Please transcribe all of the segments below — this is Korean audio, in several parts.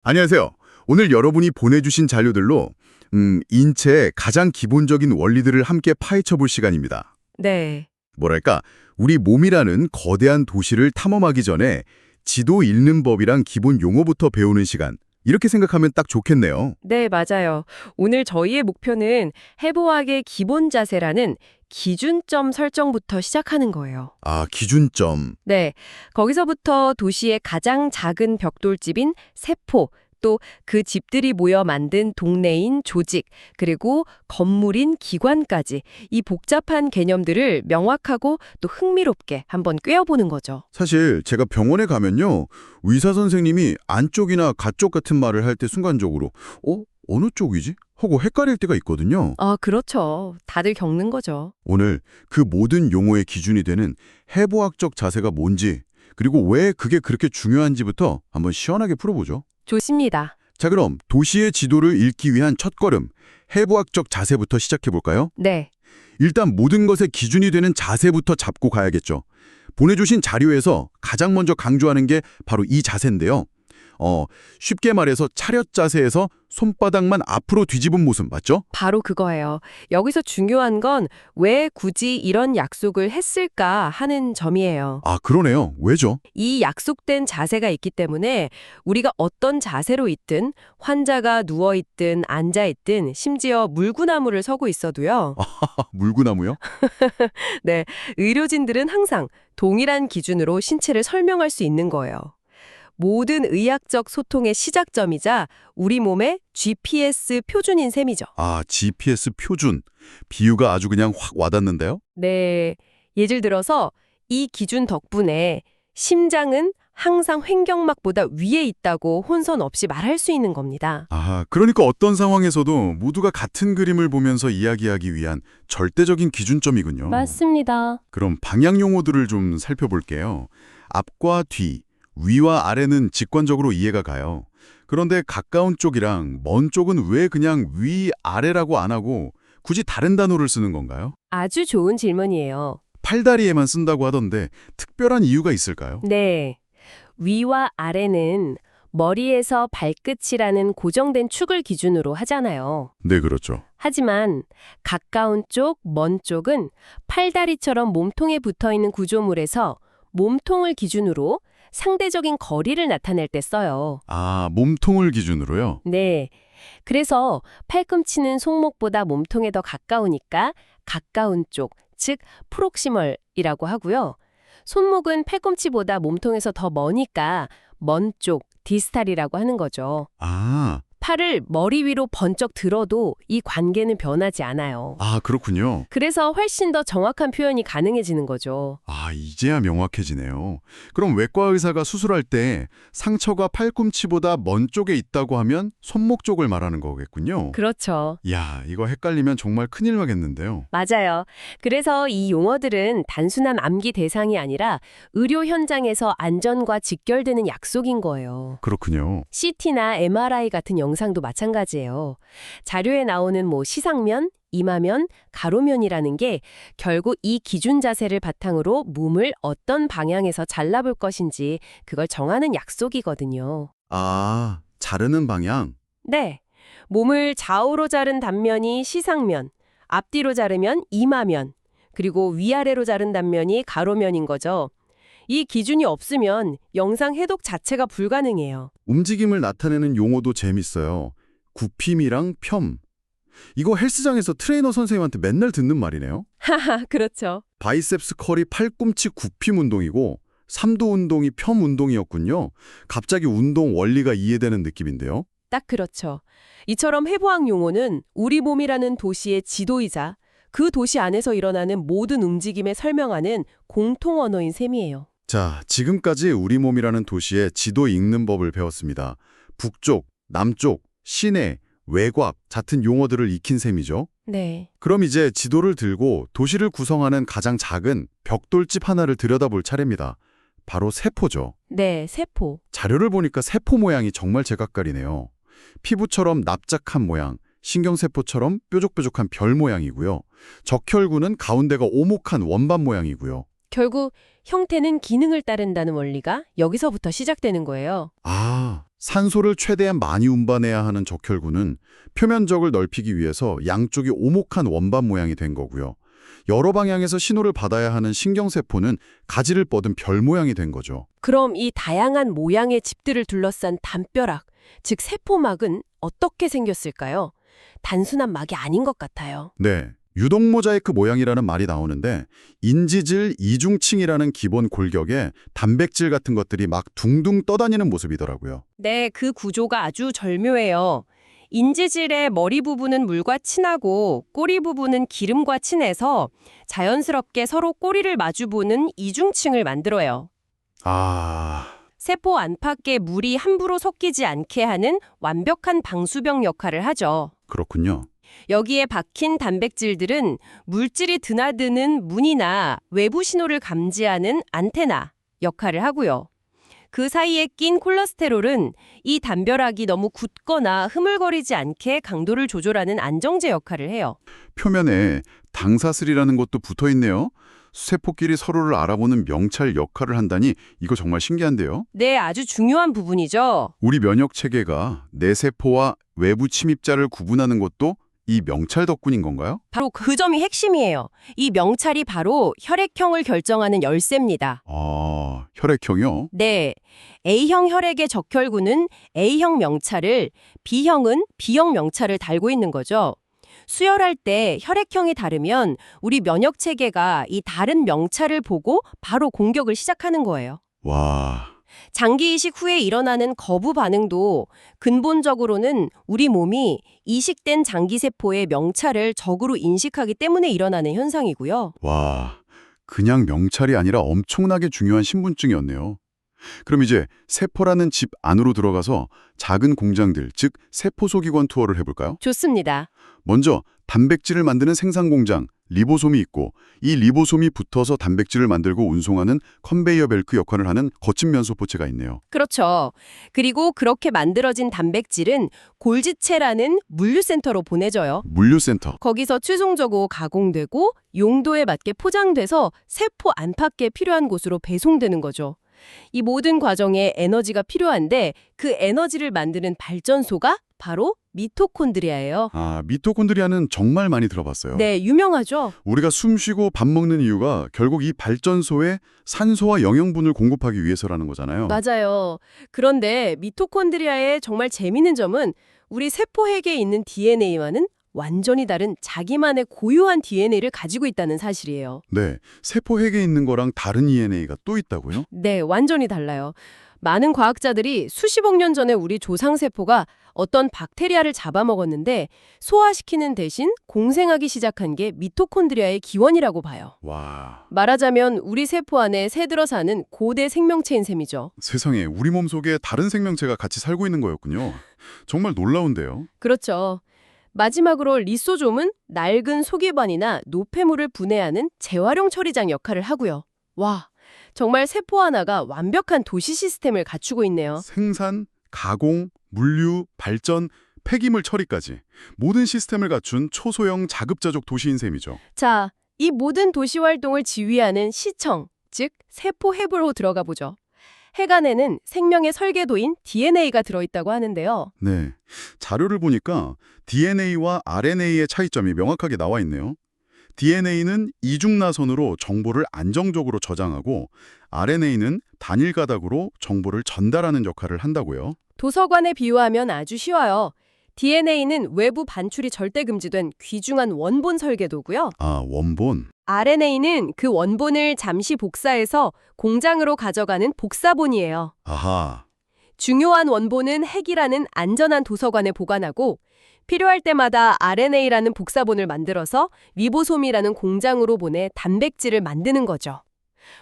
안녕하세요. 오늘 여러분이 보내주신 자료들로 인체의 가장 기본적인 원리들을 함께 파헤쳐 볼 시간입니다. 네, 뭐랄까, 우리 몸이라는 거대한 도시를 탐험하기 전에 지도 읽는 법이랑 기본 용어부터 배우는 시간. 이렇게 생각하면 딱 좋겠네요. 네, 맞아요. 오늘 저희의 목표는 해부학의 기본 자세라는 기준점 설정부터 시작하는 거예요. 아, 기준점. 네, 거기서부터 도시의 가장 작은 벽돌집인 세포, 또 그 집들이 모여 만든 동네인 조직, 그리고 건물인 기관까지 이 복잡한 개념들을 명확하고 또 흥미롭게 한번 꿰어보는 거죠. 사실 제가 병원에 가면요. 의사 선생님이 안쪽이나 가쪽 같은 말을 할 때 순간적으로 어느 쪽이지? 하고 헷갈릴 때가 있거든요. 아, 그렇죠. 다들 겪는 거죠. 오늘 그 모든 용어의 기준이 되는 해부학적 자세가 뭔지, 그리고 왜 그게 그렇게 중요한지부터 한번 시원하게 풀어보죠. 좋습니다. 자, 그럼 도시의 지도를 읽기 위한 첫걸음, 해부학적 자세부터 시작해볼까요? 네. 일단 모든 것의 기준이 되는 자세부터 잡고 가야겠죠. 보내주신 자료에서 가장 먼저 강조하는 게 바로 이 자세인데요. 쉽게 말해서 차렷 자세에서 손바닥만 앞으로 뒤집은 모습 맞죠? 바로 그거예요. 여기서 중요한 건 왜 굳이 이런 약속을 했을까 하는 점이에요. 아, 그러네요. 왜죠? 이 약속된 자세가 있기 때문에 우리가 어떤 자세로 있든 환자가 누워 있든 앉아 있든 심지어 물구나무를 서고 있어도요. 물구나무요? 네, 의료진들은 항상 동일한 기준으로 신체를 설명할 수 있는 거예요. 모든 의학적 소통의 시작점이자 우리 몸의 GPS 표준인 셈이죠. 아, GPS 표준. 비유가 아주 그냥 확 와닿는데요? 네, 예를 들어서 이 기준 덕분에 심장은 항상 횡격막보다 위에 있다고 혼선 없이 말할 수 있는 겁니다. 아, 그러니까 어떤 상황에서도 모두가 같은 그림을 보면서 이야기하기 위한 절대적인 기준점이군요. 맞습니다. 그럼 방향 용어들을 좀 살펴볼게요. 앞과 뒤, 위와 아래는 직관적으로 이해가 가요. 그런데 가까운 쪽이랑 먼 쪽은 왜 그냥 위, 아래라고 안 하고 굳이 다른 단어를 쓰는 건가요? 아주 좋은 질문이에요. 팔다리에만 쓴다고 하던데 특별한 이유가 있을까요? 네. 위와 아래는 머리에서 발끝이라는 고정된 축을 기준으로 하잖아요. 네, 그렇죠. 하지만 가까운 쪽, 먼 쪽은 팔다리처럼 몸통에 붙어 있는 구조물에서 몸통을 기준으로 상대적인 거리를 나타낼 때 써요. 아, 몸통을 기준으로요? 네. 그래서 팔꿈치는 손목보다 몸통에 더 가까우니까 가까운 쪽, 즉 프록시멀이라고 하고요. 손목은 팔꿈치보다 몸통에서 더 머니까 먼 쪽, 디스탈이라고 하는 거죠. 아, 팔을 머리 위로 번쩍 들어도 이 관계는 변하지 않아요. 그렇군요. 그래서 훨씬 더 정확한 표현이 가능해지는 거죠. 아, 이제야 명확해지네요. 그럼 외과 의사가 수술할 때 상처가 팔꿈치보다 먼 쪽에 있다고 하면 손목 쪽을 말하는 거겠군요. 그렇죠. 야, 이거 헷갈리면 정말 큰일 나겠는데요. 맞아요. 그래서 이 용어들은 단순한 암기 대상이 아니라 의료 현장에서 안전과 직결되는 약속인 거예요. 그렇군요. CT나 MRI 같은 영상도 마찬가지예요. 자료에 나오는 시상면, 이마면, 가로면이라는 게 결국 이 기준 자세를 바탕으로 몸을 어떤 방향에서 잘라볼 것인지 그걸 정하는 약속이거든요. 아, 자르는 방향. 네. 몸을 좌우로 자른 단면이 시상면, 앞뒤로 자르면 이마면, 그리고 위아래로 자른 단면이 가로면인 거죠. 이 기준이 없으면 영상 해독 자체가 불가능해요. 움직임을 나타내는 용어도 재밌어요. 굽힘이랑 펴. 이거 헬스장에서 트레이너 선생님한테 맨날 듣는 말이네요. 하하, 그렇죠. 바이셉스 컬이 팔꿈치 굽힘 운동이고 삼두 운동이 펴 운동이었군요. 갑자기 운동 원리가 이해되는 느낌인데요. 딱 그렇죠. 이처럼 해부학 용어는 우리 몸이라는 도시의 지도이자 그 도시 안에서 일어나는 모든 움직임에 설명하는 공통 언어인 셈이에요. 자, 지금까지 우리 몸이라는 도시의 지도 읽는 법을 배웠습니다. 북쪽, 남쪽, 시내, 외곽 같은 용어들을 익힌 셈이죠. 네. 그럼 이제 지도를 들고 도시를 구성하는 가장 작은 벽돌집 하나를 들여다볼 차례입니다. 바로 세포죠. 네, 세포. 자료를 보니까 세포 모양이 정말 제각각이네요. 피부처럼 납작한 모양, 신경세포처럼 뾰족뾰족한 별 모양이고요. 적혈구는 가운데가 오목한 원반 모양이고요. 결국 형태는 기능을 따른다는 원리가 여기서부터 시작되는 거예요. 아, 산소를 최대한 많이 운반해야 하는 적혈구는 표면적을 넓히기 위해서 양쪽이 오목한 원반 모양이 된 거고요. 여러 방향에서 신호를 받아야 하는 신경세포는 가지를 뻗은 별 모양이 된 거죠. 그럼 이 다양한 모양의 집들을 둘러싼 담벼락, 즉 세포막은 어떻게 생겼을까요? 단순한 막이 아닌 것 같아요. 네, 유독 모자이크 모양이라는 말이 나오는데 인지질 이중층이라는 기본 골격에 단백질 같은 것들이 막 둥둥 떠다니는 모습이더라고요. 네, 그 구조가 아주 절묘해요. 인지질의 머리 부분은 물과 친하고 꼬리 부분은 기름과 친해서 자연스럽게 서로 꼬리를 마주보는 이중층을 만들어요. 아, 세포 안팎에 물이 함부로 섞이지 않게 하는 완벽한 방수벽 역할을 하죠. 그렇군요. 여기에 박힌 단백질들은 물질이 드나드는 문이나 외부 신호를 감지하는 안테나 역할을 하고요. 그 사이에 낀 콜레스테롤은 이 담벼락이 너무 굳거나 흐물거리지 않게 강도를 조절하는 안정제 역할을 해요. 표면에 당사슬이라는 것도 붙어 있네요. 세포끼리 서로를 알아보는 명찰 역할을 한다니 이거 정말 신기한데요. 네, 아주 중요한 부분이죠. 우리 면역 체계가 내 세포와 외부 침입자를 구분하는 것도 이 명찰 덕분인 건가요? 바로 그 점이 핵심이에요. 이 명찰이 바로 혈액형을 결정하는 열쇠입니다. 아, 혈액형이요? 네, A형 혈액의 적혈구는 A형 명찰을, B형은 B형 명찰을 달고 있는 거죠. 수혈할 때 혈액형이 다르면 우리 면역 체계가 이 다른 명찰을 보고 바로 공격을 시작하는 거예요. 와, 장기 이식 후에 일어나는 거부 반응도 근본적으로는 우리 몸이 이식된 장기세포의 명찰을 적으로 인식하기 때문에 일어나는 현상이고요. 와, 그냥 명찰이 아니라 엄청나게 중요한 신분증이었네요. 그럼 이제 세포라는 집 안으로 들어가서 작은 공장들, 즉 세포소기관 투어를 해볼까요? 좋습니다. 먼저 단백질을 만드는 생산 공장, 리보솜이 있고 이 리보솜이 붙어서 단백질을 만들고 운송하는 컨베이어 벨트 역할을 하는 거친 면소포체가 있네요. 그렇죠. 그리고 그렇게 만들어진 단백질은 골지체라는 물류센터로 보내져요. 물류센터. 거기서 최종적으로 가공되고 용도에 맞게 포장돼서 세포 안팎에 필요한 곳으로 배송되는 거죠. 이 모든 과정에 에너지가 필요한데 그 에너지를 만드는 발전소가 바로 미토콘드리아예요. 아, 미토콘드리아는 정말 많이 들어봤어요. 네, 유명하죠? 우리가 숨 쉬고 밥 먹는 이유가 결국 이 발전소에 산소와 영양분을 공급하기 위해서라는 거잖아요. 맞아요. 그런데 미토콘드리아의 정말 재미있는 점은 우리 세포핵에 있는 DNA와는 완전히 다른 자기만의 고유한 DNA를 가지고 있다는 사실이에요. 네, 세포핵에 있는 거랑 다른 ENA가 또 있다고요? 네, 완전히 달라요. 많은 과학자들이 수십억 년 전에 우리 조상세포가 어떤 박테리아를 잡아먹었는데 소화시키는 대신 공생하기 시작한 게 미토콘드리아의 기원이라고 봐요. 와, 말하자면 우리 세포 안에 새들어 사는 고대 생명체인 셈이죠. 세상에 우리 몸속에 다른 생명체가 같이 살고 있는 거였군요. 정말 놀라운데요. 그렇죠. 마지막으로 리소좀은 낡은 소기관이나 노폐물을 분해하는 재활용 처리장 역할을 하고요. 와, 정말 세포 하나가 완벽한 도시 시스템을 갖추고 있네요. 생산, 가공, 물류, 발전, 폐기물 처리까지 모든 시스템을 갖춘 초소형 자급자족 도시인 셈이죠. 자, 이 모든 도시 활동을 지휘하는 시청, 즉 세포 해부로 들어가 보죠. 핵 안에는 생명의 설계도인 DNA가 들어있다고 하는데요. 네, 자료를 보니까 DNA와 RNA의 차이점이 명확하게 나와 있네요. DNA는 이중나선으로 정보를 안정적으로 저장하고 RNA는 단일 가닥으로 정보를 전달하는 역할을 한다고요. 도서관에 비유하면 아주 쉬워요. DNA는 외부 반출이 절대 금지된 귀중한 원본 설계도고요. 아, 원본. RNA는 그 원본을 잠시 복사해서 공장으로 가져가는 복사본이에요. 아하. 중요한 원본은 핵이라는 안전한 도서관에 보관하고 필요할 때마다 RNA라는 복사본을 만들어서 리보솜이라는 공장으로 보내 단백질을 만드는 거죠.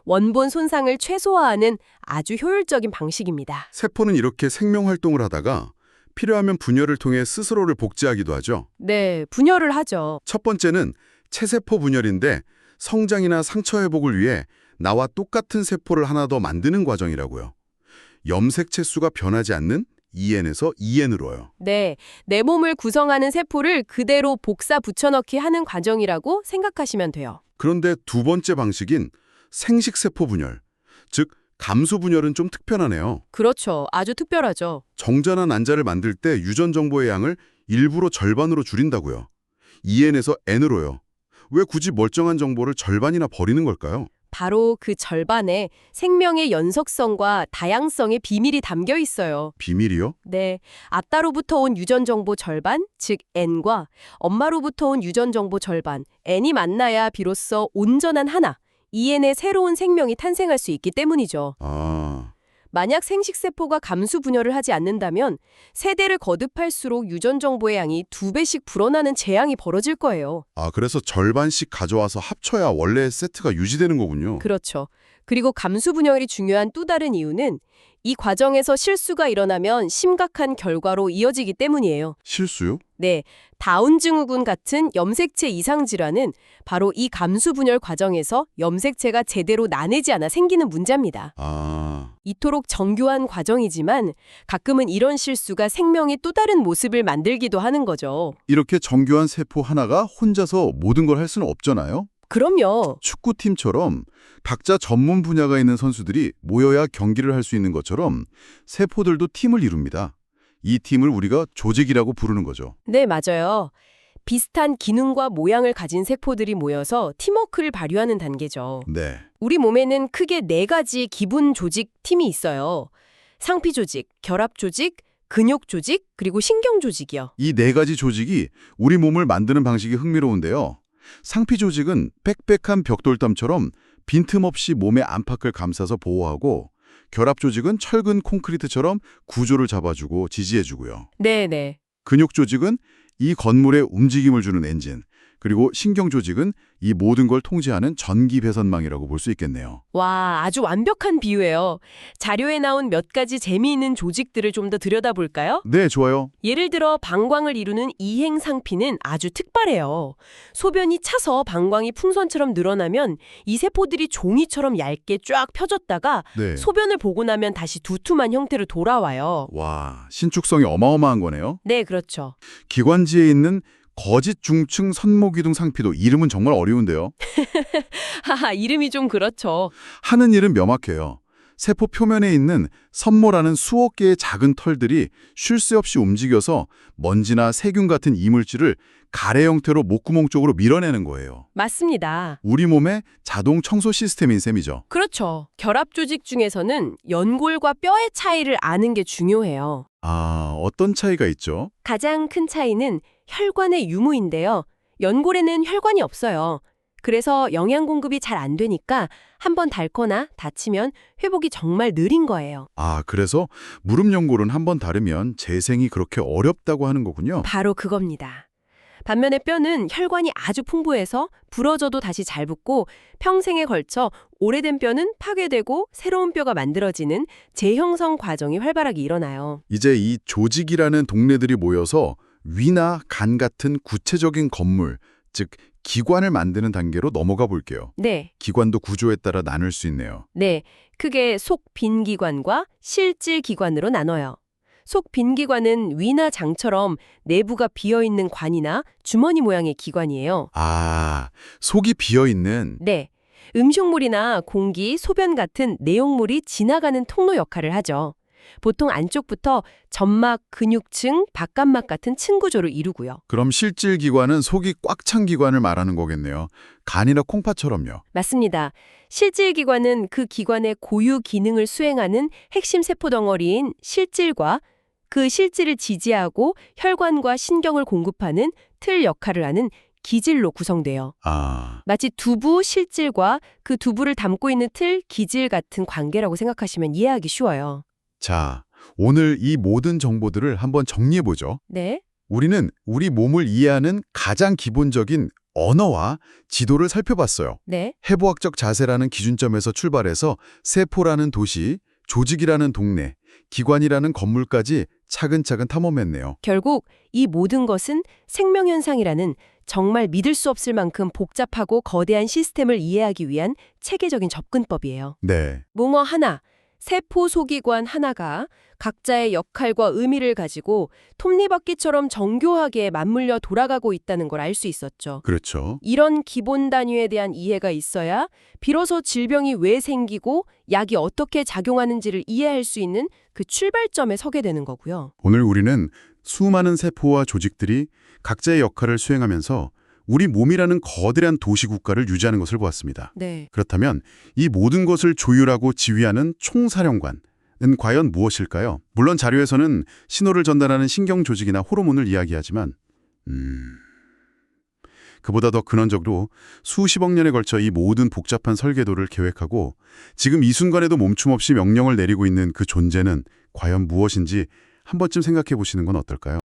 원본 손상을 최소화하는 아주 효율적인 방식입니다. 세포는 이렇게 생명 활동을 하다가 필요하면 분열을 통해 스스로를 복제하기도 하죠. 네, 분열을 하죠. 첫 번째는 체세포 분열인데 성장이나 상처 회복을 위해 나와 똑같은 세포를 하나 더 만드는 과정이라고요. 염색체 수가 변하지 않는 EN에서 EN으로요. 네, 내 몸을 구성하는 세포를 그대로 복사 붙여넣기 하는 과정이라고 생각하시면 돼요. 그런데 두 번째 방식인 생식세포 분열, 즉 감수 분열은 좀 특별하네요. 그렇죠. 아주 특별하죠. 정자나 난자를 만들 때 유전 정보의 양을 일부러 절반으로 줄인다고요. 2n에서 n으로요. 왜 굳이 멀쩡한 정보를 절반이나 버리는 걸까요? 바로 그 절반에 생명의 연속성과 다양성의 비밀이 담겨 있어요. 비밀이요? 네, 아따로부터 온 유전 정보 절반, 즉 N과 엄마로부터 온 유전 정보 절반, N이 만나야 비로소 온전한 하나, EN의 새로운 생명이 탄생할 수 있기 때문이죠. 아, 만약 생식세포가 감수 분열을 하지 않는다면 세대를 거듭할수록 유전 정보의 양이 2배씩 불어나는 재앙이 벌어질 거예요. 그래서 절반씩 가져와서 합쳐야 원래의 세트가 유지되는 거군요. 그렇죠. 그리고 감수 분열이 중요한 또 다른 이유는 이 과정에서 실수가 일어나면 심각한 결과로 이어지기 때문이에요. 실수요? 네, 다운 증후군 같은 염색체 이상 질환은 바로 이 감수 분열 과정에서 염색체가 제대로 나내지 않아 생기는 문제입니다. 이토록 정교한 과정이지만 가끔은 이런 실수가 생명의 또 다른 모습을 만들기도 하는 거죠. 이렇게 정교한 세포 하나가 혼자서 모든 걸 할 수는 없잖아요. 그럼요. 축구팀처럼 각자 전문 분야가 있는 선수들이 모여야 경기를 할 수 있는 것처럼 세포들도 팀을 이룹니다. 이 팀을 우리가 조직이라고 부르는 거죠. 네, 맞아요. 비슷한 기능과 모양을 가진 세포들이 모여서 팀워크를 발휘하는 단계죠. 네. 우리 몸에는 크게 4가지 기본 조직 팀이 있어요. 상피 조직, 결합 조직, 근육 조직, 그리고 신경 조직이요. 이 4가지 조직이 우리 몸을 만드는 방식이 흥미로운데요. 상피 조직은 빽빽한 벽돌담처럼 빈틈없이 몸의 안팎을 감싸서 보호하고, 결합 조직은 철근 콘크리트처럼 구조를 잡아주고 지지해주고요. 네네. 근육 조직은 이 건물에 움직임을 주는 엔진, 그리고 신경 조직은 이 모든 걸 통제하는 전기 배선망이라고 볼 수 있겠네요. 와, 아주 완벽한 비유예요. 자료에 나온 몇 가지 재미있는 조직들을 좀 더 들여다볼까요? 네, 좋아요. 예를 들어 방광을 이루는 이행상피는 아주 특별해요. 소변이 차서 방광이 풍선처럼 늘어나면 이 세포들이 종이처럼 얇게 쫙 펴졌다가 네. 소변을 보고 나면 다시 두툼한 형태로 돌아와요. 와, 신축성이 어마어마한 거네요. 네, 그렇죠. 기관지에 있는 거짓 중층 선모기둥 상피도 이름은 정말 어려운데요. 하하, 이름이 좀 그렇죠. 하는 일은 명확해요. 세포 표면에 있는 선모라는 수억 개의 작은 털들이 쉴 새 없이 움직여서 먼지나 세균 같은 이물질을 가래 형태로 목구멍 쪽으로 밀어내는 거예요. 맞습니다. 우리 몸의 자동 청소 시스템인 셈이죠. 그렇죠. 결합 조직 중에서는 연골과 뼈의 차이를 아는 게 중요해요. 어떤 차이가 있죠? 가장 큰 차이는 혈관의 유무인데요. 연골에는 혈관이 없어요. 그래서 영양 공급이 잘 안 되니까 한번 닳거나 다치면 회복이 정말 느린 거예요. 그래서 무릎 연골은 한번 다르면 재생이 그렇게 어렵다고 하는 거군요. 바로 그겁니다. 반면에 뼈는 혈관이 아주 풍부해서 부러져도 다시 잘 붙고 평생에 걸쳐 오래된 뼈는 파괴되고 새로운 뼈가 만들어지는 재형성 과정이 활발하게 일어나요. 이제 이 조직이라는 동네들이 모여서 위나 간 같은 구체적인 건물, 즉 기관을 만드는 단계로 넘어가 볼게요. 네. 기관도 구조에 따라 나눌 수 있네요. 네. 크게 속빈 기관과 실질 기관으로 나눠요. 속빈 기관은 위나 장처럼 내부가 비어있는 관이나 주머니 모양의 기관이에요. 속이 비어있는. 네. 음식물이나 공기, 소변 같은 내용물이 지나가는 통로 역할을 하죠. 보통 안쪽부터 점막, 근육층, 바깥막 같은 층 구조를 이루고요. 그럼 실질 기관은 속이 꽉 찬 기관을 말하는 거겠네요. 간이나 콩팥처럼요. 맞습니다. 실질 기관은 그 기관의 고유 기능을 수행하는 핵심 세포 덩어리인 실질과 그 실질을 지지하고 혈관과 신경을 공급하는 틀 역할을 하는 기질로 구성돼요. 마치 두부 실질과 그 두부를 담고 있는 틀, 기질 같은 관계라고 생각하시면 이해하기 쉬워요. 자, 오늘 이 모든 정보들을 한번 정리해보죠. 네. 우리는 우리 몸을 이해하는 가장 기본적인 언어와 지도를 살펴봤어요. 네. 해부학적 자세라는 기준점에서 출발해서 세포라는 도시, 조직이라는 동네, 기관이라는 건물까지 차근차근 탐험했네요. 결국 이 모든 것은 생명현상이라는 정말 믿을 수 없을 만큼 복잡하고 거대한 시스템을 이해하기 위한 체계적인 접근법이에요. 네. 몽어 하나, 세포 소기관 하나가 각자의 역할과 의미를 가지고 톱니바퀴처럼 정교하게 맞물려 돌아가고 있다는 걸 알 수 있었죠. 그렇죠. 이런 기본 단위에 대한 이해가 있어야 비로소 질병이 왜 생기고 약이 어떻게 작용하는지를 이해할 수 있는 그 출발점에 서게 되는 거고요. 오늘 우리는 수많은 세포와 조직들이 각자의 역할을 수행하면서 우리 몸이라는 거대한 도시국가를 유지하는 것을 보았습니다. 네. 그렇다면 이 모든 것을 조율하고 지휘하는 총사령관은 과연 무엇일까요? 물론 자료에서는 신호를 전달하는 신경 조직이나 호르몬을 이야기하지만 그보다 더 근원적으로 수십억 년에 걸쳐 이 모든 복잡한 설계도를 계획하고 지금 이 순간에도 멈춤 없이 명령을 내리고 있는 그 존재는 과연 무엇인지 한 번쯤 생각해 보시는 건 어떨까요?